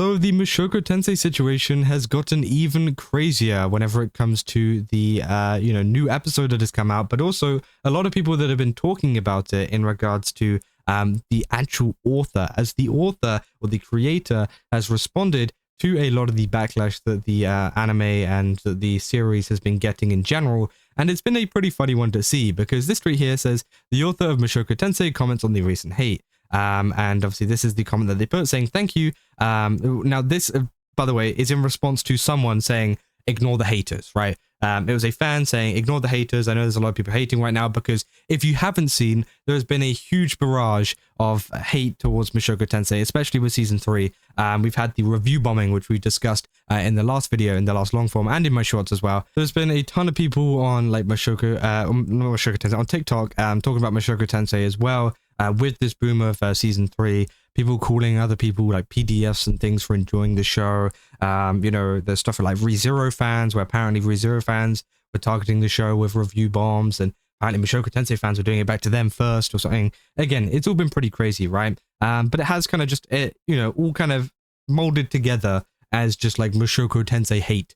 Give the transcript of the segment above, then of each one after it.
So the Mushoku Tensei situation has gotten even crazier whenever it comes to the new episode that has come out, but also a lot of people that have been talking about it in regards to the actual author, as the author or the creator has responded to a lot of the backlash that the anime and the series has been getting in general. And it's been a pretty funny one to see, because this tweet here says, the author of Mushoku Tensei comments on the recent hate. And obviously this is the comment that they put saying, thank you. Now this, by the way, is in response to someone saying, ignore the haters, right? It was a fan saying, ignore the haters. I know there's a lot of people hating right now, because if you haven't seen, there's been a huge barrage of hate towards Mushoku Tensei, especially with season 3. We've had the review bombing, which we discussed in the last video, in the last long form, and in my shorts as well. There's been a ton of people on like Mushoku Tensei, on TikTok, talking about Mushoku Tensei as well. With this boom of season 3, people calling other people like PDFs and things for enjoying the show. There's stuff like ReZero fans, where apparently ReZero fans were targeting the show with review bombs, and apparently Mushoku Tensei fans were doing it back to them first or something. Again, it's all been pretty crazy, right? But it has kind of just, all kind of molded together as just like Mushoku Tensei hate,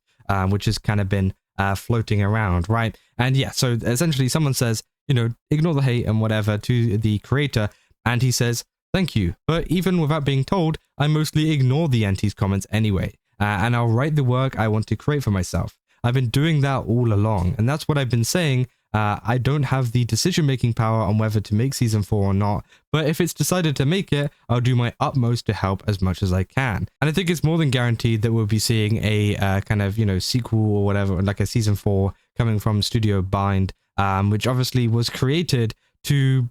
which has kind of been floating around, right? And yeah, so essentially someone says, ignore the hate and whatever to the creator, and he says, thank you, but even without being told, I mostly ignore the anti's comments anyway, and I'll write the work I want to create for myself. I've been doing that all along, and that's what I've been saying. I don't have the decision-making power on whether to make season 4 or not, but if it's decided to make it, I'll do my utmost to help as much as I can. And I think it's more than guaranteed that we'll be seeing a kind of, sequel or whatever, like a season 4 coming from Studio Bind, which obviously was created to,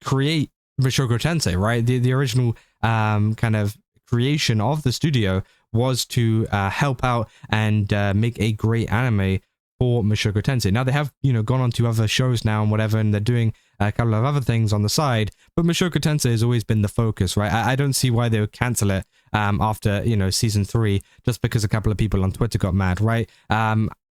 create Mushoku Tensei, right? The original kind of creation of the studio was to help out and make a great anime for Mushoku Tensei. Now they have, gone on to other shows now and whatever, and they're doing a couple of other things on the side, but Mushoku Tensei has always been the focus, right? I don't see why they would cancel it after, season 3, just because a couple of people on Twitter got mad, right?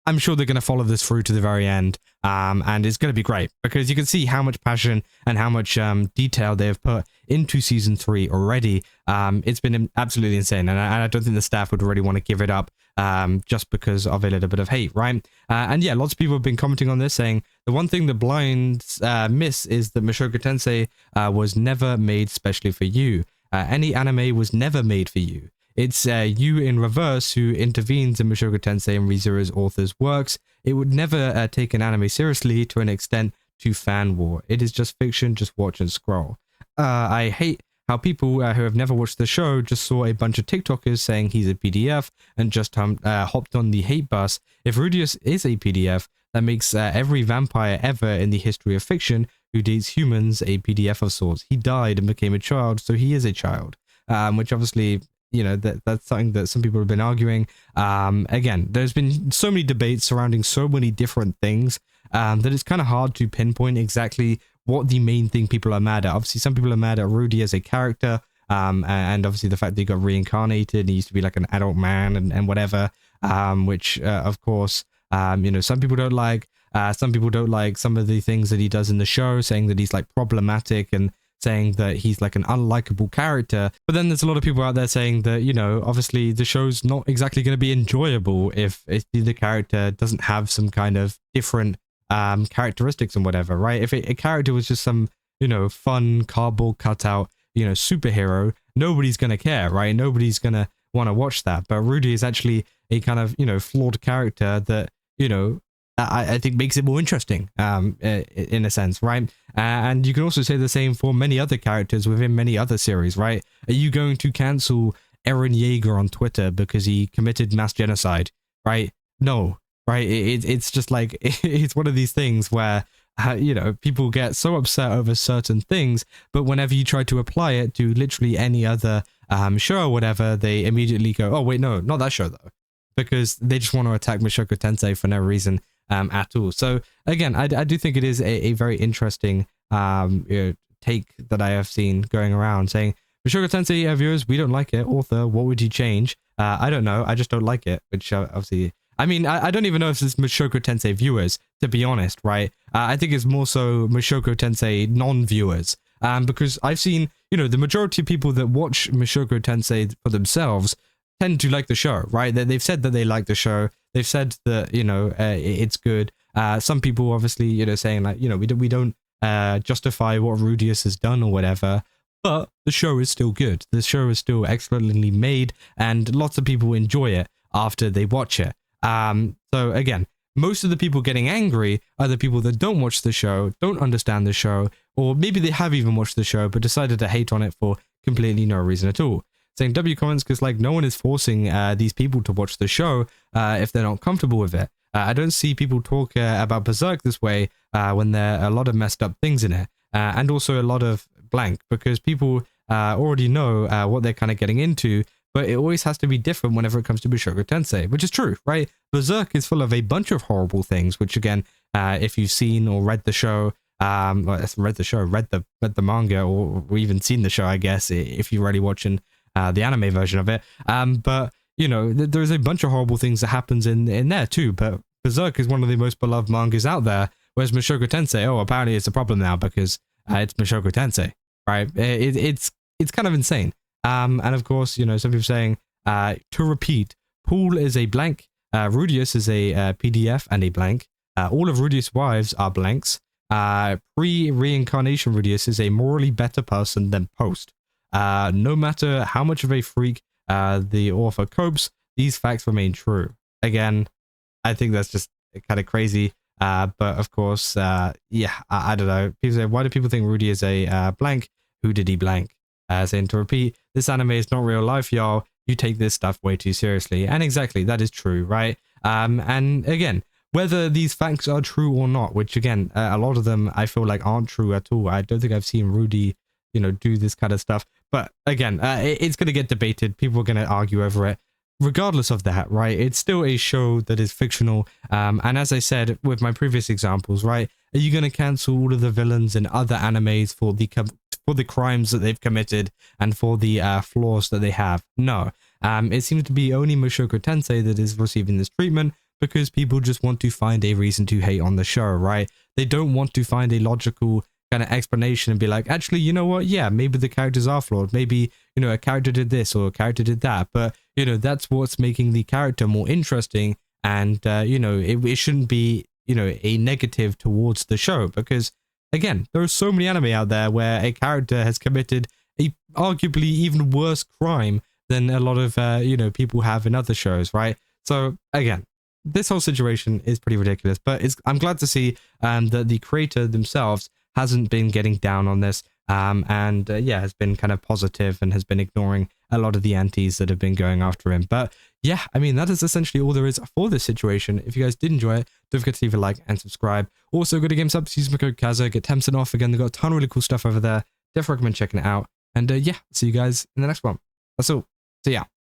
I'm sure they're going to follow this through to the very end, and it's going to be great, because you can see how much passion and how much detail they have put into season 3 already. It's been absolutely insane, and I don't think the staff would really want to give it up just because of a little bit of hate, right? And yeah, lots of people have been commenting on this, saying the one thing the blinds miss is that Mushoku Tensei was never made specially for you. Any anime was never made for you. It's you in reverse who intervenes in Mushoku Tensei and ReZero's author's works. It would never take an anime seriously to an extent to fan war. It is just fiction, just watch and scroll. I hate how people who have never watched the show just saw a bunch of TikTokers saying he's a PDF and just hopped on the hate bus. If rudeus is a PDF, that makes every vampire ever in the history of fiction who dates humans a PDF of sorts. He died and became a child, so he is a child. Which obviously, that's something that some people have been arguing. Again, there's been so many debates surrounding so many different things that it's kind of hard to pinpoint exactly what the main thing people are mad at. Obviously, some people are mad at Rudy as a character, and obviously the fact that he got reincarnated, he used to be like an adult man and whatever, which of course, some people don't like. Some people don't like some of the things that he does in the show, saying that he's like problematic and saying that he's like an unlikable character. But then there's a lot of people out there saying that, obviously the show's not exactly going to be enjoyable if the character doesn't have some kind of different characteristics and whatever, right? If a character was just some, fun cardboard cutout, superhero, nobody's going to care, right? Nobody's going to want to watch that. But Rudy is actually a kind of, flawed character that, I think makes it more interesting, in a sense, right? And you can also say the same for many other characters within many other series, right? Are you going to cancel Eren Yeager on Twitter because he committed mass genocide, right? No, right? It's just like, it's one of these things where, people get so upset over certain things, but whenever you try to apply it to literally any other show or whatever, they immediately go, oh, wait, no, not that show, though. Because they just want to attack Mushoku Tensei for no reason at all. So again, I do think it is a very interesting take that I have seen going around, saying Mushoku Tensei viewers, we don't like it. Author, what would you change? I don't know, I just don't like it. Which obviously, I mean, I don't even know if it's Mushoku Tensei viewers, to be honest, right? I think it's more so Mushoku Tensei non-viewers, because I've seen, you know, the majority of people that watch Mushoku Tensei for themselves tend to like the show, right? They've said that they like the show. They've said that, you know, it's good. Some people obviously, you know, saying like, you know, we don't justify what Rudeus has done or whatever, but the show is still good. The show is still excellently made, and lots of people enjoy it after they watch it. So again, most of the people getting angry are the people that don't watch the show, don't understand the show, or maybe they have even watched the show but decided to hate on it for completely no reason at all. Saying W comments because like no one is forcing these people to watch the show if they're not comfortable with it. I don't see people talk about Berserk this way when there are a lot of messed up things in it, and also a lot of blank, because people already know what they're kind of getting into, but it always has to be different whenever it comes to Mushoku Tensei, which is true, right? Berserk is full of a bunch of horrible things, which again, if you've seen or read the show, read the manga, or even seen the show, I guess, if you're already watching the anime version of it. But you know, there's a bunch of horrible things that happens in there too. But Berserk is one of the most beloved mangas out there, whereas Mushoku Tensei, oh, apparently it's a problem now because it's Mushoku Tensei, right? It's kind of insane. And of course, you know, some people saying to repeat, Paul is a blank, Rudeus is a PDF and a blank. All of Rudeus' wives are blanks. Pre-reincarnation Rudeus is a morally better person than post. No matter how much of a freak the author copes, these facts remain true. Again, I think that's just kind of crazy. But of course, yeah, I don't know. People say, why do people think Rudy is a blank? Who did he blank? Saying to repeat, this anime is not real life, y'all. You take this stuff way too seriously. And exactly, that is true, right? And again, whether these facts are true or not, which again, a lot of them I feel like aren't true at all. I don't think I've seen Rudy, you know, do this kind of stuff. But again, it's going to get debated. People are going to argue over it. Regardless of that, right? It's still a show that is fictional. And as I said with my previous examples, right? Are you going to cancel all of the villains in other animes for the crimes that they've committed and for the flaws that they have? No. It seems to be only Mushoku Tensei that is receiving this treatment because people just want to find a reason to hate on the show, right? They don't want to find a logical kind of explanation and be like, actually, you know what? Yeah, maybe the characters are flawed. Maybe, you know, a character did this or a character did that. But, you know, that's what's making the character more interesting. And, you know, it shouldn't be, you know, a negative towards the show because, again, there are so many anime out there where a character has committed a arguably even worse crime than a lot of, you know, people have in other shows, right? So, again, this whole situation is pretty ridiculous. But I'm glad to see that the creator themselves hasn't been getting down on this and yeah, has been kind of positive and has been ignoring a lot of the antis that have been going after him. But yeah, I mean, that is essentially all there is for this situation. If you guys did enjoy it, don't forget to leave a like and subscribe. Also, go to GameSubs, use my code Kaza, get 10% off. Again, they've got a ton of really cool stuff over there. Definitely recommend checking it out. And yeah, see you guys in the next one. That's all. See ya.